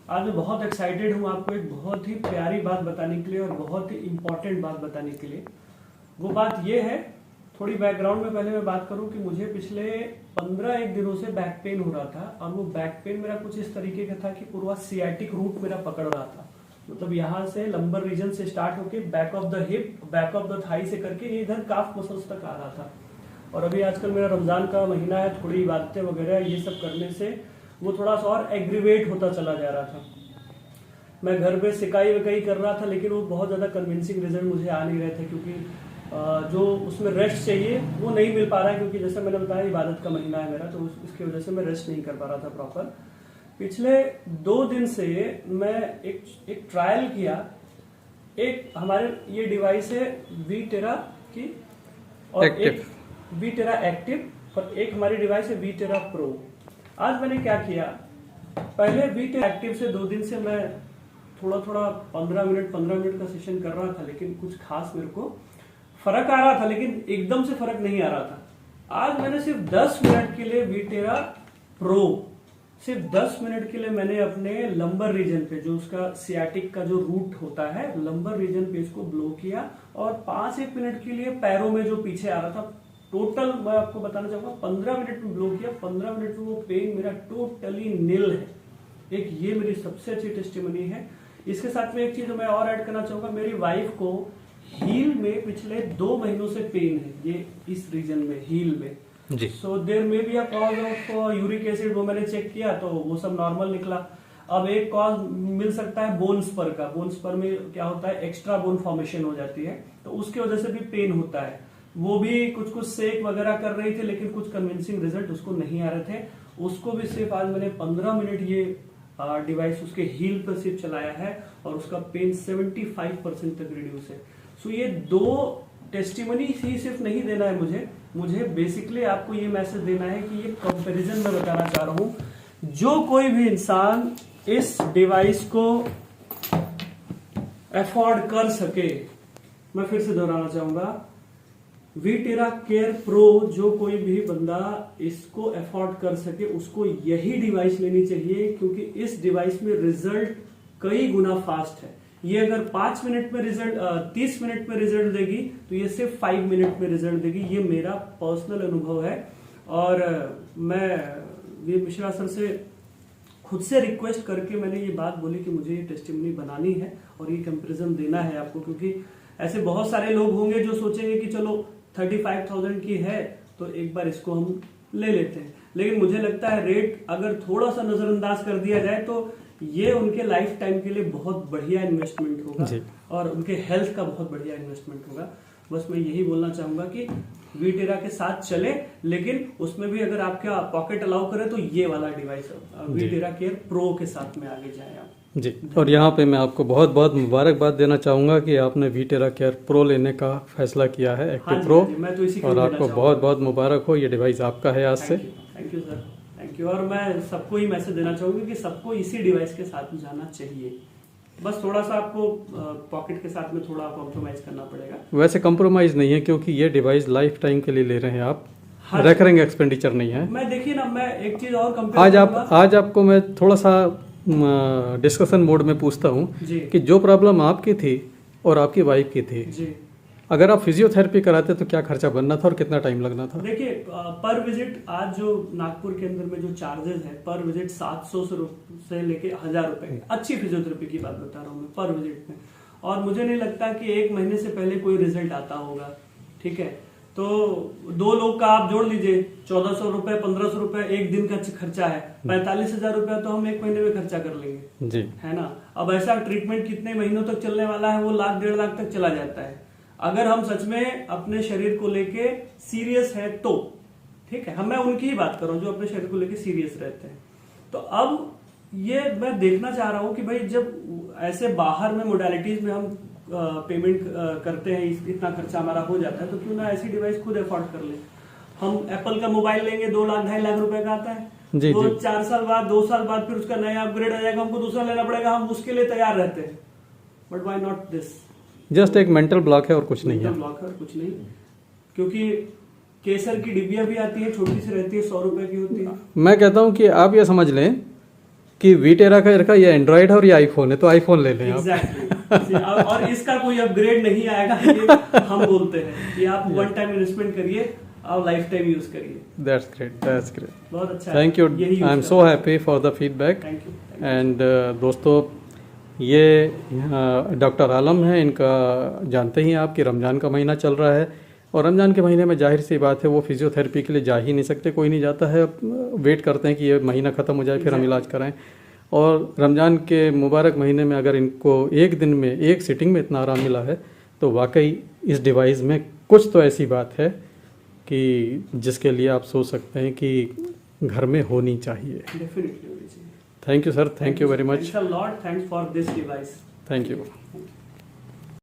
आज मैं बहुत एक्साइटेड हूँ आपको एक बहुत ही प्यारी बात बताने के लिए और बहुत ही इम्पोर्टेंट बात बताने के लिए। वो बात ये है, थोड़ी बैकग्राउंड में पहले मैं बात करूँ कि मुझे पिछले 15 दिनों से बैक पेन हो रहा था और वो बैक पेन मेरा कुछ इस तरीके का था कि पूरा सियाटिक रूट मेरा पकड़ रहा था। मतलब यहाँ से लंबर रीजन से स्टार्ट होके back of the hip, back of the thigh से करके ये इधर काफ मसल्स तक आ रहा था। और अभी आजकल मेरा रमजान का महीना है, थोड़ी इबादतें वगैरह ये सब करने से वो थोड़ा सा और एग्रीवेट होता चला जा रहा था। मैं घर पे सिकाई विकाई कर रहा था लेकिन वो बहुत ज़्यादा कन्विंसिंग रिजल्ट मुझे आ नहीं रहे थे, क्योंकि जो उसमें रेस्ट चाहिए वो नहीं मिल पा रहा है, क्योंकि जैसे मैंने बताया इबादत का महीना है मेरा, तो उसकी वजह से मैं रेस्ट नहीं कर पा रहा था प्रॉपर। पिछले 2 दिन से मैं एक ट्रायल किया। एक हमारे ये डिवाइस है वीटेरा की और एक वीटेरा एक्टिव और एक हमारी डिवाइस है वीटेरा प्रो। आज मैंने क्या किया, पहले वीटेरा एक्टिव से 2 दिन से मैं थोड़ा 15 मिनट का सेशन कर रहा था, लेकिन कुछ खास मेरे को फर्क आ रहा था, लेकिन एकदम से फर्क नहीं आ रहा था। आज मैंने सिर्फ 10 मिनट के लिए वीटेरा प्रो, सिर्फ 10 मिनट के लिए मैंने अपने लंबर रीजन पे, जो उसका सियाटिक का जो रूट होता है, लंबर रीजन पे इसको ब्लो किया और 5-1 मिनट के लिए पैरों में जो पीछे आ रहा था, टोटल मैं आपको बताना चाहूंगा 15 मिनट में ब्लो किया। 15 मिनट में वो पेन मेरा टोटली निल है। एक ये मेरी सबसे अच्छी टेस्टिमनी है। इसके साथ में एक चीज मैं और ऐड करना चाहूंगा, मेरी वाइफ को हील में पिछले 2 महीनों से पेन है, ये इस रीजन में हील में जी। So there may be a cause of uric acid, वो मैंने चेक किया तो वो सब नॉर्मल निकला। अब एक कॉज मिल सकता है बोन स्पर का। बोन स्पर में क्या होता है, एक्स्ट्रा बोन फॉर्मेशन हो जाती है, तो उसकी वजह से भी पेन होता है। वो भी कुछ सेक वगैरह कर रही थी, लेकिन कुछ कन्विंसिंग रिजल्ट उसको नहीं आ रहे थे। उसको भी सिर्फ आज मैंने 15 मिनट ये डिवाइस उसके हील पर सिर्फ चलाया है और उसका पेन 75% तक रिड्यूस है। सो ये 2 टेस्टिमनी ही सिर्फ नहीं देना है मुझे बेसिकली आपको ये मैसेज देना है कि ये कंपैरिजन में बताना चाह रहा हूं। जो कोई भी इंसान इस डिवाइस को अफोर्ड कर सके, मैं फिर से दोहराना चाहूंगा, वीटेरा केयर प्रो, जो कोई भी बंदा इसको अफोर्ड कर सके उसको यही डिवाइस लेनी चाहिए, क्योंकि इस डिवाइस में रिजल्ट कई गुना फास्ट है। ये अगर 5 मिनट में रिजल्ट 30 मिनट में रिजल्ट देगी तो ये सिर्फ 5 मिनट में रिजल्ट देगी। ये मेरा पर्सनल अनुभव है और मैं वी मिश्रा सर से खुद से रिक्वेस्ट करके मैंने ये बात बोली कि मुझे ये टेस्टिमनी बनानी है और ये कंपैरिजन देना है आपको, क्योंकि ऐसे बहुत सारे लोग होंगे जो सोचेंगे कि चलो 35,000 की है तो एक बार इसको हम ले लेते हैं, लेकिन मुझे लगता है रेट अगर थोड़ा सा नजरअंदाज कर दिया जाए तो ये उनके लाइफ टाइम के लिए बहुत बढ़िया इन्वेस्टमेंट होगा और उनके हेल्थ का बहुत बढ़िया इन्वेस्टमेंट होगा। बस मैं यही बोलना चाहूंगा कि वीटेरा के साथ चले, लेकिन उसमें भी अगर आपका पॉकेट अलाउ करे तो ये वाला डिवाइस वीटेरा केयर प्रो के साथ में आगे जाए आप जी। और यहाँ पे मैं आपको बहुत बहुत मुबारकबाद देना चाहूंगा कि आपने वीटेरा केयर प्रो लेने का फैसला किया है, एक्टिव प्रो, और आपको बहुत बहुत मुबारक हो। ये डिवाइस आपका है आज से। Thank you sir, thank you. और मैं सबको ही मैसेज देना चाहूंगी कि सबको इसी डिवाइस के साथ में जाना चाहिए। बस थोड़ा सा आपको पॉकेट के साथ में थोड़ा कॉम्प्रोमाइज करना पड़ेगा। वैसे कॉम्प्रोमाइज नहीं है, क्योंकि ये डिवाइस लाइफ टाइम के लिए ले रहे हैं आप, रेकरिंग एक्सपेंडिचर नहीं है। मैं देखिए ना, मैं एक चीज और कंपेयर आज आपको मैं थोड़ा सा डिस्कशन मोड में पूछता हूँ कि जो प्रॉब्लम आपकी थी और आपकी वाइफ की थी जी, अगर आप फिजियोथेरेपी कराते तो क्या खर्चा बनना था और कितना टाइम लगना था? देखिए पर विजिट आज जो नागपुर के अंदर में जो चार्जेस है पर विजिट 700 से लेके 1000 रुपए, अच्छी फिजियोथेरेपी की बात बता रहा हूँ मैं, पर विजिट में। और मुझे नहीं लगता कि 1 महीने से पहले कोई रिजल्ट आता होगा, ठीक है। तो 2 लोग का आप जोड़ लीजिए, 1400 रुपए 1500 रुपए एक दिन का खर्चा है, 45,000 रुपया तो हम 1 महीने में खर्चा कर लेंगे जी, है ना। अब ऐसा ट्रीटमेंट कितने महीनों तक चलने वाला है, वो 1,00,000 1,50,000 तक चला जाता है। अगर हम सच में अपने शरीर को लेके सीरियस है तो ठीक है, मैं उनकी ही बात कर रहा हूँ जो अपने शरीर को लेके सीरियस रहते हैं। तो अब ये मैं देखना चाह रहा हूँ कि भाई जब ऐसे बाहर में मोडालिटीज में हम पेमेंट करते हैं, इतना खर्चा हमारा हो जाता है, तो क्यों ना ऐसी डिवाइस खुद अफोर्ड कर ले। हम एप्पल का मोबाइल लेंगे 2 लाख 2.5 लाख रुपए का आता है, वो 4 साल बाद 2 साल बाद फिर उसका नया अपग्रेड आ जाएगा, हमको दूसरा लेना पड़ेगा, हम उसके लिए तैयार रहते हैं। But why not this? Just एक मेंटल ब्लॉक है और कुछ नहीं है। ब्लॉक है और कुछ नहीं, क्योंकि केसर की डिब्बियां भी आती है, छोटी सी रहती है, 100 रुपए की होती है। मैं कहता हूं कि आप ये समझ लें कि वीटेरा का ये एंड्रॉइड है और ये आईफोन है, तो आईफोन ले लें आप। एग्जैक्टली। और इसका कोई अपग्रेड नहीं आएगा, ये हम बोलते हैं कि आप वन टाइम इन्वेस्टमेंट करिए और लाइफ टाइम यूज करिए। That's great. बहुत अच्छा। Thank you, I am so happy for the feedback. Thank you. And दोस्तों, ये डॉक्टर आलम हैं, इनका जानते ही आप कि रमज़ान का महीना चल रहा है, और रमज़ान के महीने में जाहिर सी बात है वो फिजियोथेरेपी के लिए जा ही नहीं सकते, कोई नहीं जाता है, वेट करते हैं कि ये महीना ख़त्म हो जाए फिर हम इलाज कराएं। और रमज़ान के मुबारक महीने में अगर इनको एक दिन में एक सिटिंग में इतना आराम मिला है, तो वाकई इस डिवाइस में कुछ तो ऐसी बात है कि जिसके लिए आप सोच सकते हैं कि घर में होनी चाहिए। डेफिनेटली होनी चाहिए। Thank you sir, thank you very much. Thanks a lot, thanks for this device. Thank you.